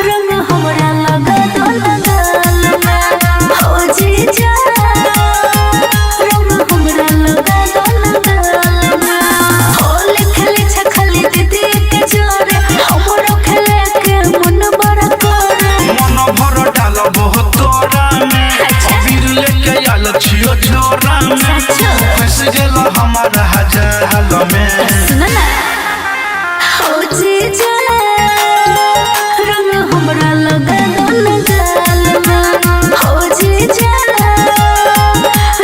रंग हमरा दुयो छोरा में फंस गेलो हमारा जाल में। सुन ना हो जीजा रंग हमरा लगा दो गाल में। हो जीजा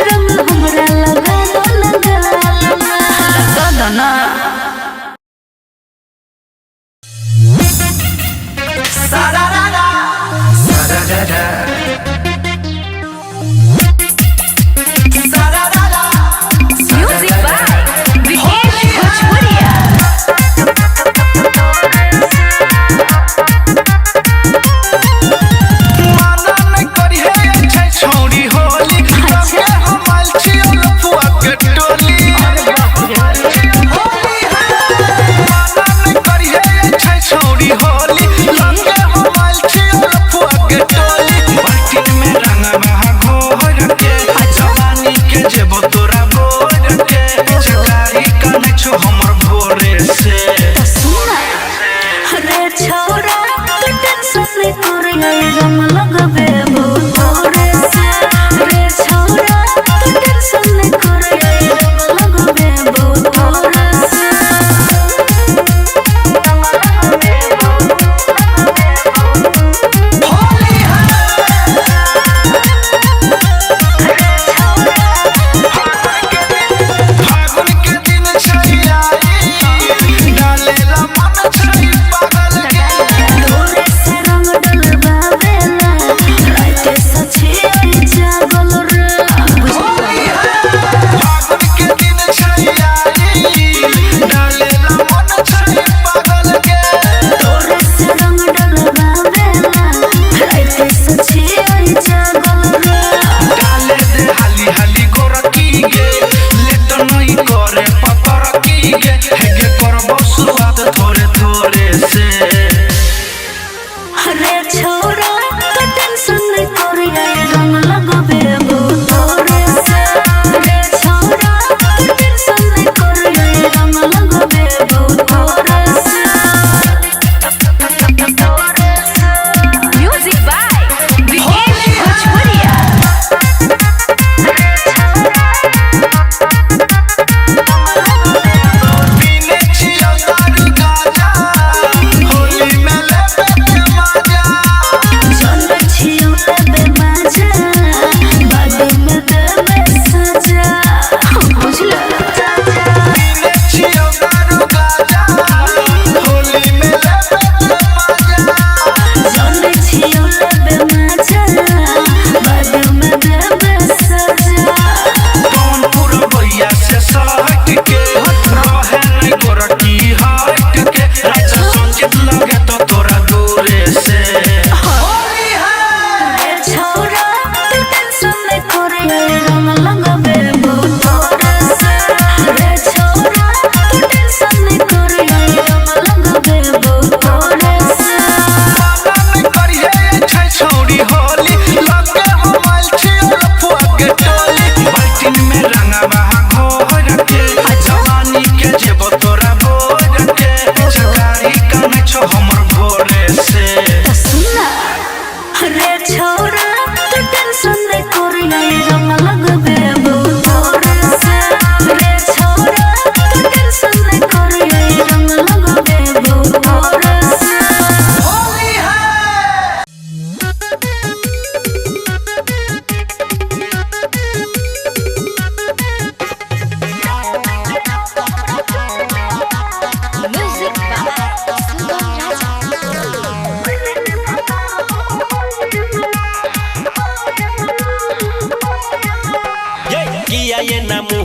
रंग हमरा लगा दो गाल में। लगा दो ना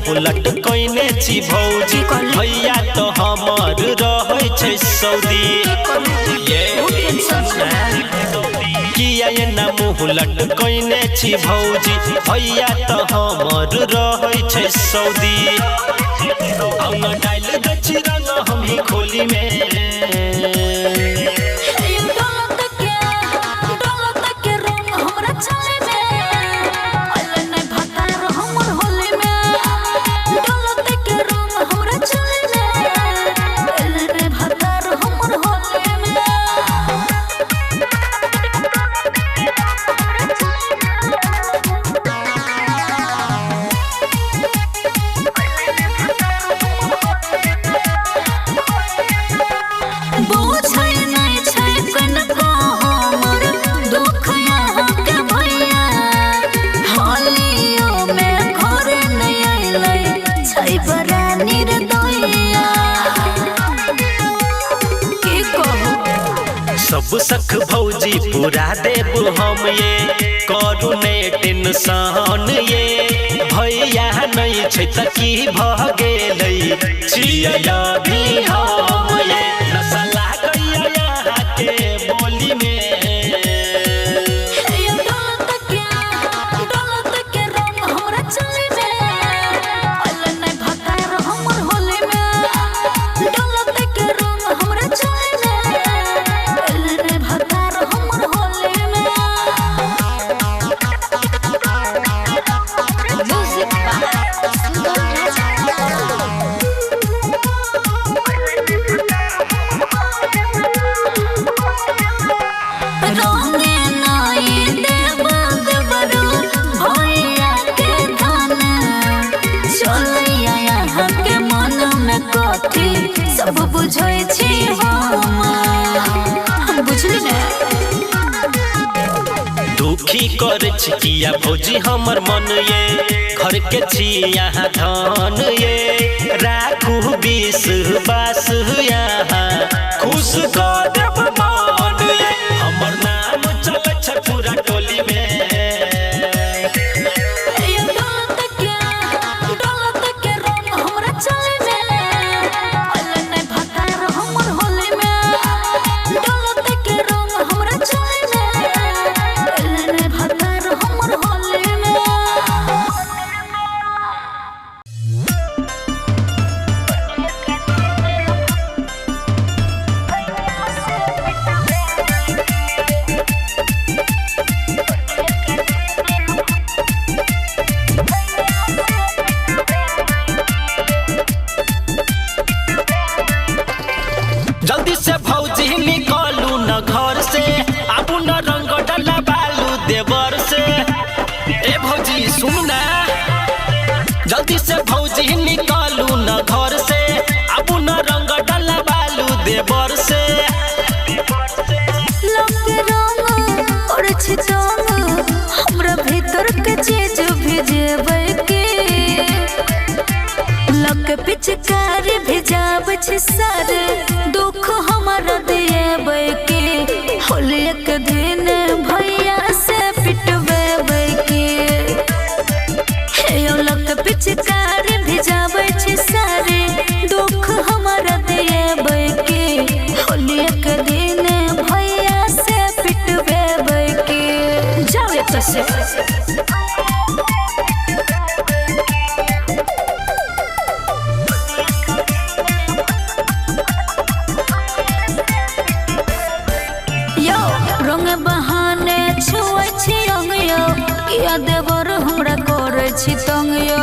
लटकने छी भौजी भैया तो हमर रहे छै सऊदी किया ये ना मुँह लटकने छी भौजी भैया तो हमर रहे छै सऊदी हम डाल दै छी रंग हम ही खोली में दुख यहाँ के भैया होलियो में घर नहीं आइले छै बड़ा निर्दयिया की कहू सब सख भौजी पूरा देबू हम ये करू ने टेंशन ये भैया नहीं छै त की भ गेलै छिया भी हम ये नशा लागैया यहाँ के बोली में सब बुझै छी हम बुझली ने दुखी कर किया भौजी हमर मन ये घर के छी यहाँ धन ये राखू विश्वास यहाँ खुश कर देब मन ये हमर नाम चलै छै पूरा टोली में जल्दी से भौजी निकलू न घर से आबू न रंग डला बालू देवर से ए भौजी सुन ना जल्दी से भौजी निकलू न घर से आबू न रंग डला बालू देवर से हमरा भीतर के चीज भेजेबै के लक पिचकारी भेजाबै छै सारे दुख हमारा देबै के होली एक दिन भैया से पिटबै के हे लक पिचकारी भेजाबै छै सारे दुख हमारा देबै के होली एक दिन भैया से पिटबै के जाओ एक से रंग बहाने छुए छी रंग यो किया देवर हमरा करे छी तंग यो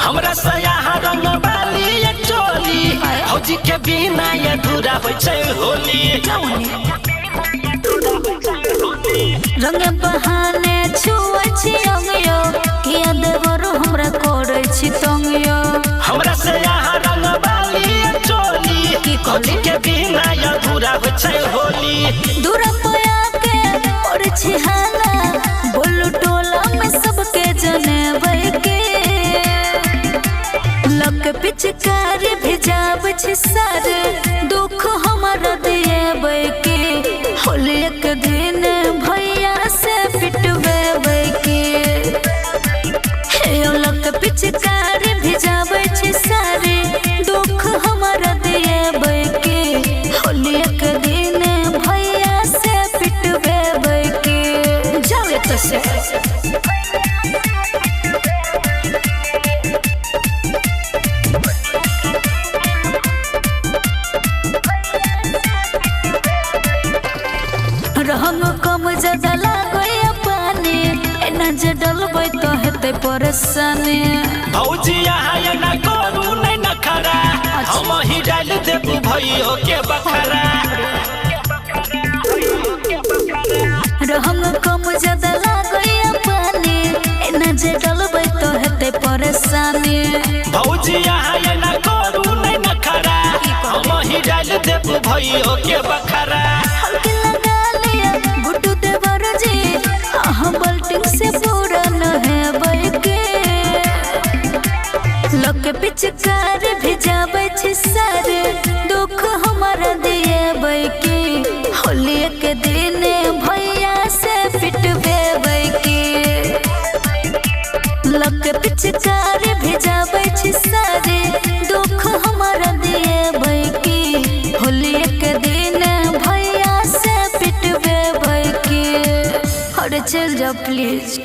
हमरा सया रंग बाली ये चोली भौजी के बिना ये अधूरा होय छै होली रंग बहाने छुए छी रंग यो किया देवर हमरा करे छी तंग यो हमरा सया रंग बाली ये चोली भौजी के बिना ये अधूरा होय छै होली दूर पया और छिहाना बोलू टोला में सबके जनेबै के लक पिचकारी भेजाबै छै सारे दुख हमारा देबै के होली एक दिन भैया से पिटबै के हे लक पिचकारी भेजाबै छै सारे दुख हमारा देबै के होली एक दिन भैया से पिटबै के जाओ एक से रंग कम ज्यादा लागै पानी एना जे डलबै तो हेतै परेशानी भौजी यहाँ ये न करू नहीं नखरा हम ही डाल देबू भइयो के बखरा रंग कम ज्यादा लागै पानी एना जे डलबै तो हेतै परेशानी भौजी यहाँ ये न करू नहीं नखरा हम ही डाल देबू भइयो के बखरा हल्के लगा लिया गुड्डू देवर जी भेजाबै छी सारे दुख हमारा देबै की होली के दिन भैया से पिटबै की अरे चल जा प्लीज।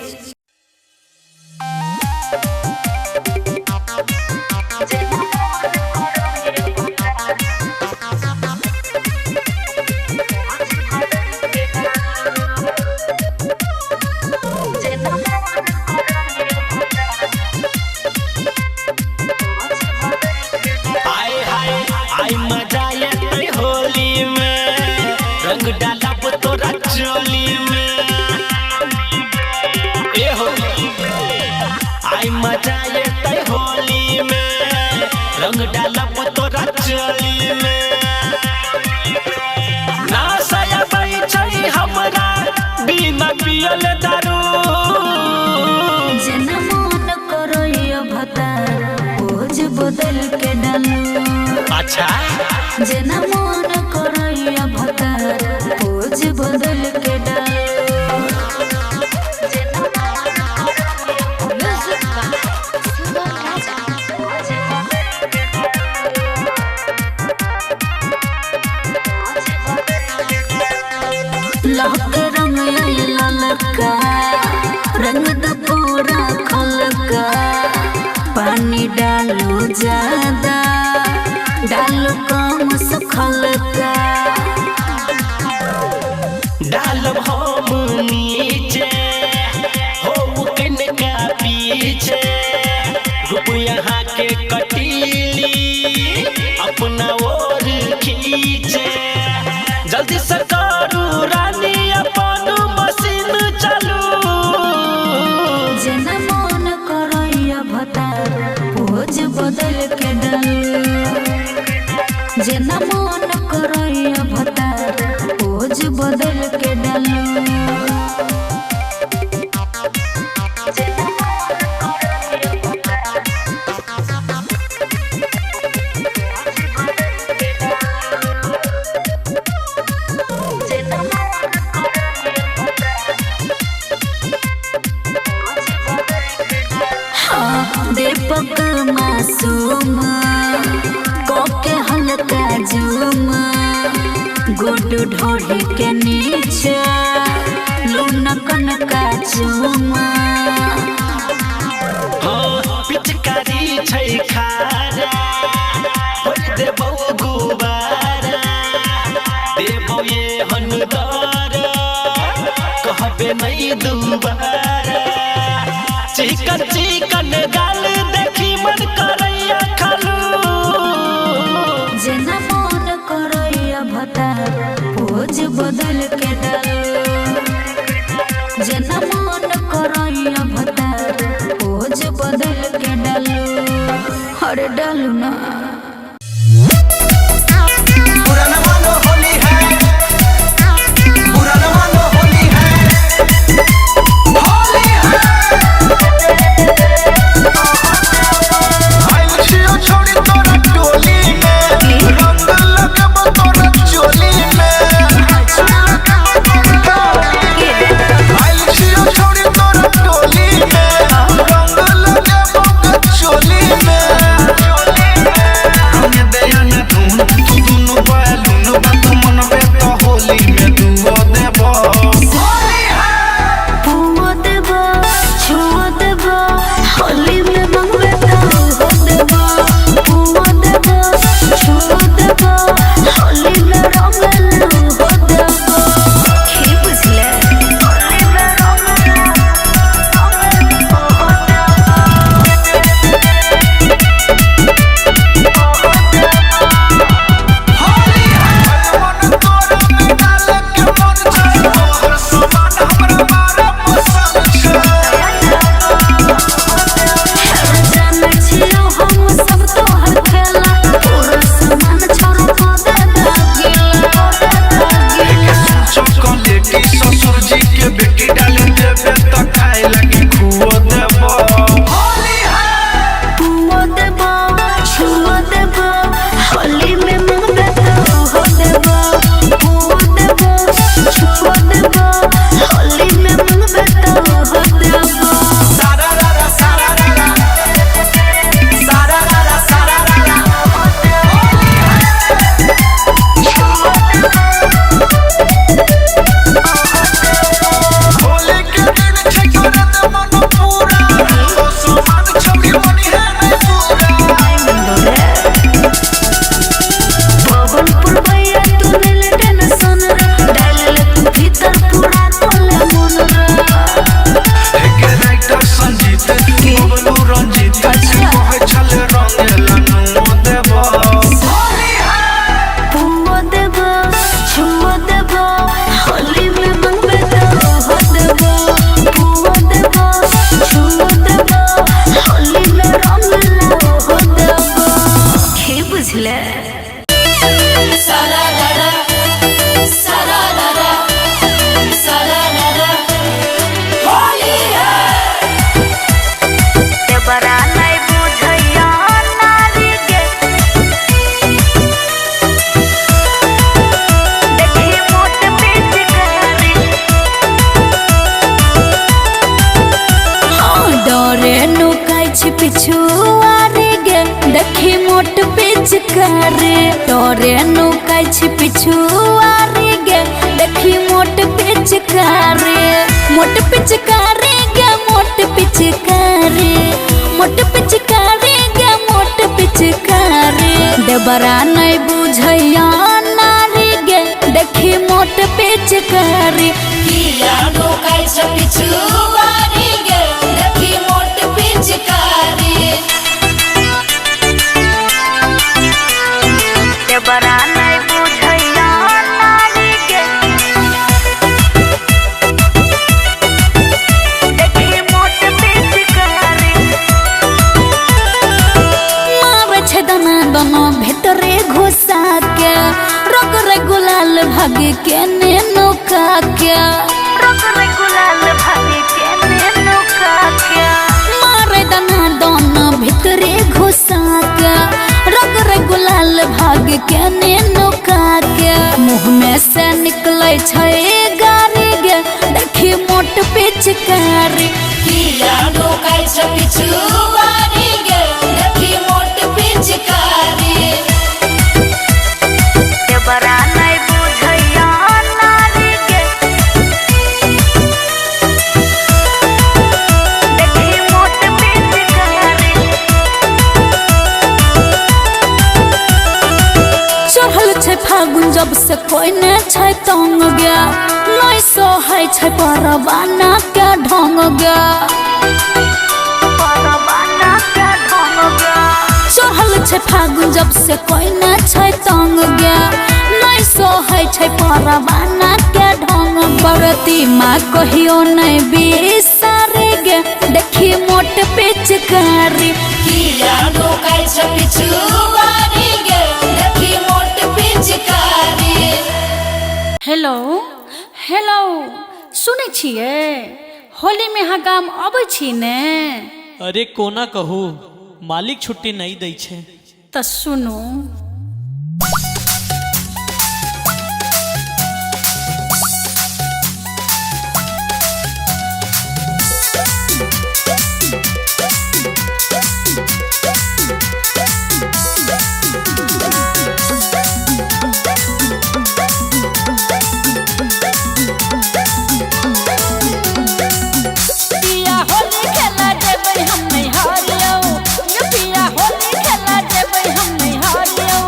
आई मजा ये होली में रंग डालब तोरा चोली में ए हो आई मजा ये होली में रंग डालब तोरा चोली में ना साया बैठई हमरा बिना पियल दारू जना मन करैया भतार पोज बदल के डालू। अच्छा जना मन करैया भतार पोज बदल के डालू। लहक रंग ललका रंग द पूरा खलका पानी डालो ज्यादा डालो कम सुखलका डालब हम नीचे हो किनका पीछे रुपया के कटीली अपना ओर खींचे जल्दी से करू रानी अपन मशीन चालू। जना मन करैया भतार पोज बदल के डालू। जना मन करैया भतार पोज बदल के डालू। दीपक मासूम कोके हल्का जुम गुड ढोढ़ी के नीचे लुनकन का चुमा पिचकारी छै खारा हो देबौ गुबारा देबौ ये हनदार कहबे नहीं दुबारा चिकन चिकन गाल देखी मन करैया खालू। जना मन करैया भतार पोज बदल के डालू। जना मन करैया भतार पोज बदल के डालू। अरे डालू ना पुराना मानो होली है पुराना मानो होली है होली है आइल छियो छोड़ी तोरा टोली में रंग लगब तोरा चोली में आइल छियो छोड़ी तोरा टोली में रंग लगब चोली में पिछुआरे गे देखी मोट पिचकारी तोरे नुकाई छी पिछुआरे गे देखी मोट पिचकारी गे मोट पिचकारी गे मोट पिचकारी देवरा नहीं बुझैया नारी गे देखी मोट पिचकारी किया नुकाई छी पिछुआरे गे देखी मोट पिचकारी देवरा नहीं बुझैया नारी गे देखी मोट पिचकारी मारे छे दाना दोनों भीतरे घुसा के रग रे गुलाल भागे के ने नौका के रग रे गुलाल भागे के ने नौका के मारे दाना दोनों भीतरे घुसा के रग रे गुलाल भागे के ने नौका के मुंह में से निकले छे गारी गे देखी मोट पिचकारी किया नुकाई छी पिछुआरे गे देखी मोट पिचकारी देवरा नहीं बुझैया नारी गे देखी मोट पिचकारी चढ़ल छै फागुन जब से कोई ने छै तंग गया नहीं सोहै छै परवाना के ढंग गया चढ़ल छै फागुन जब से कोई ने छै तंग गया नहीं सोहै छै परवाना के ढंग बरती माँ कहियो नहीं बिसारे गे देखी मोट पिचकारी किया नुकाई छी पिछुआरे गे देखी मोट पिचकारी हेलो हेलो सुनै छियै होली में यहाँ गाम अबै छी ने अरे कोना कहू मालिक छुट्टी नहीं दै छै तऽ सुनू पिया होली खेला जेबै हम नहीं हारियो ये पिया होली खेला जेबै हम नहीं हारियो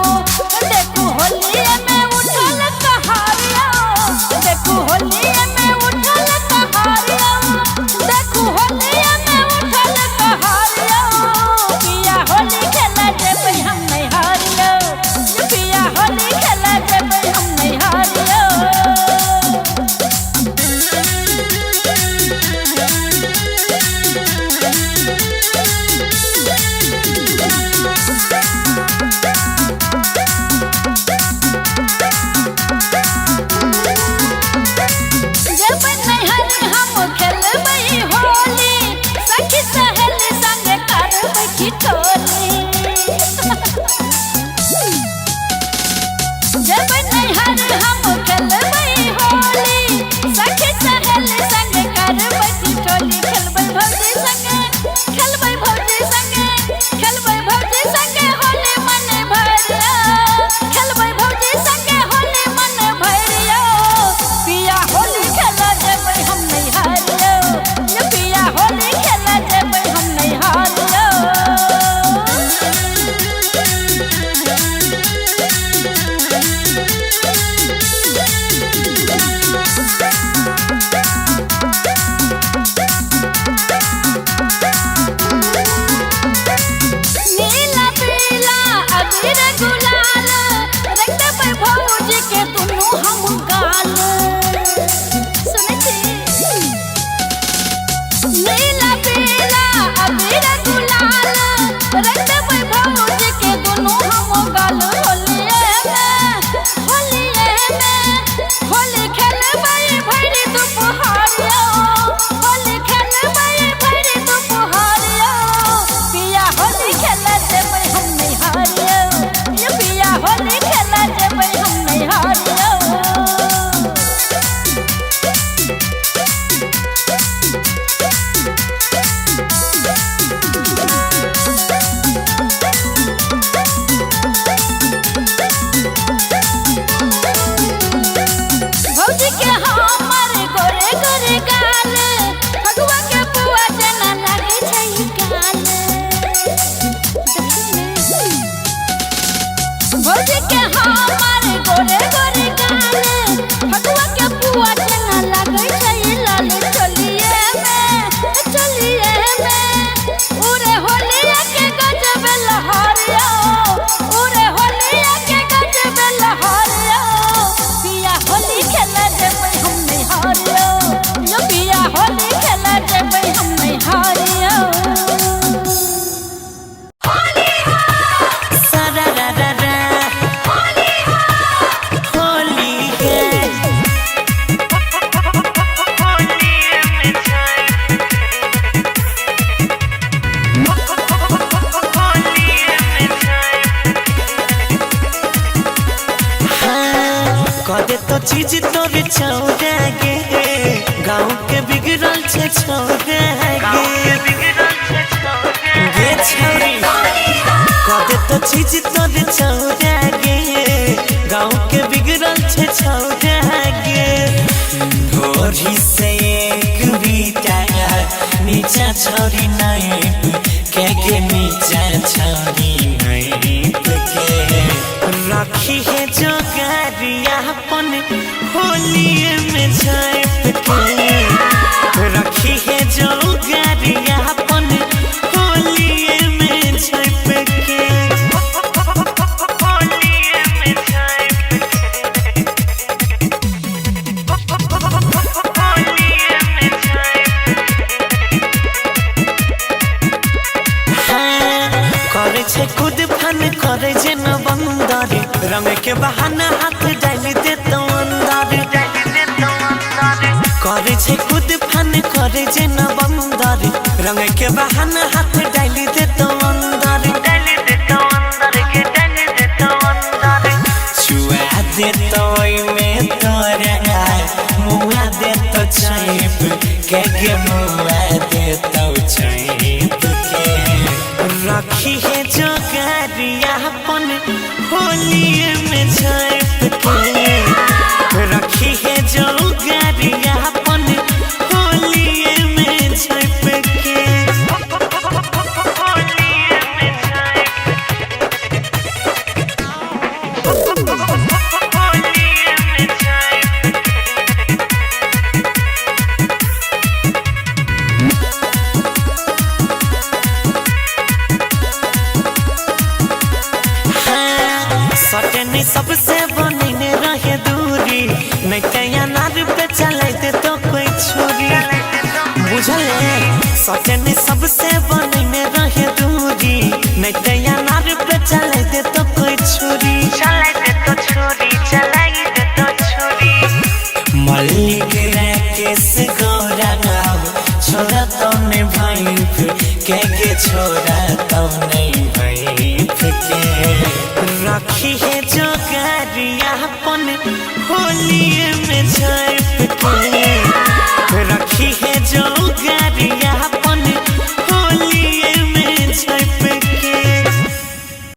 दे तो चीज तोरे छौरा गे गाँव के बिगड़ल छे छौरा गे छौरी दे तो चीज तोरे छौरा गे गाँव के बिगड़ल छे छौरा गे भोरी से एक बीटा नीचा छौरी नाइप के नीचा छौरी नाइप के रखी है जो गारिया अपन होलिए में झाँप के रखी है जो गारिया अपन होलिए में झाँप के करे छे खुद फन करे जे न बंदर रंग के बहाना हाथ डाल दे तो अंदर करे छे खुद फन करे जे न बंदर रंग के बहाना हाथ डाल दे तो अंदर छुआ दे तो में तोरा मुआ दे तो छाप के मुआ दे तो छाप के रखी है जो गारिया अपन होलिए में झाँप के रखी है जो गारिया अपन होलिए में झाँप के सटनी सबसे बनने रहे दूरी नहीं तैया नार पे चलते तो कोई छुरी बुझले सटनी सबसे बनने रहे दूरी नहीं तैया नार पे चलते तो कोई छुरी मल्लिक राकेश गौरा गाँव छोरा तो ने भाई के छोरा तो नहीं भाई के रखी है जो गारिया अपन होलिए में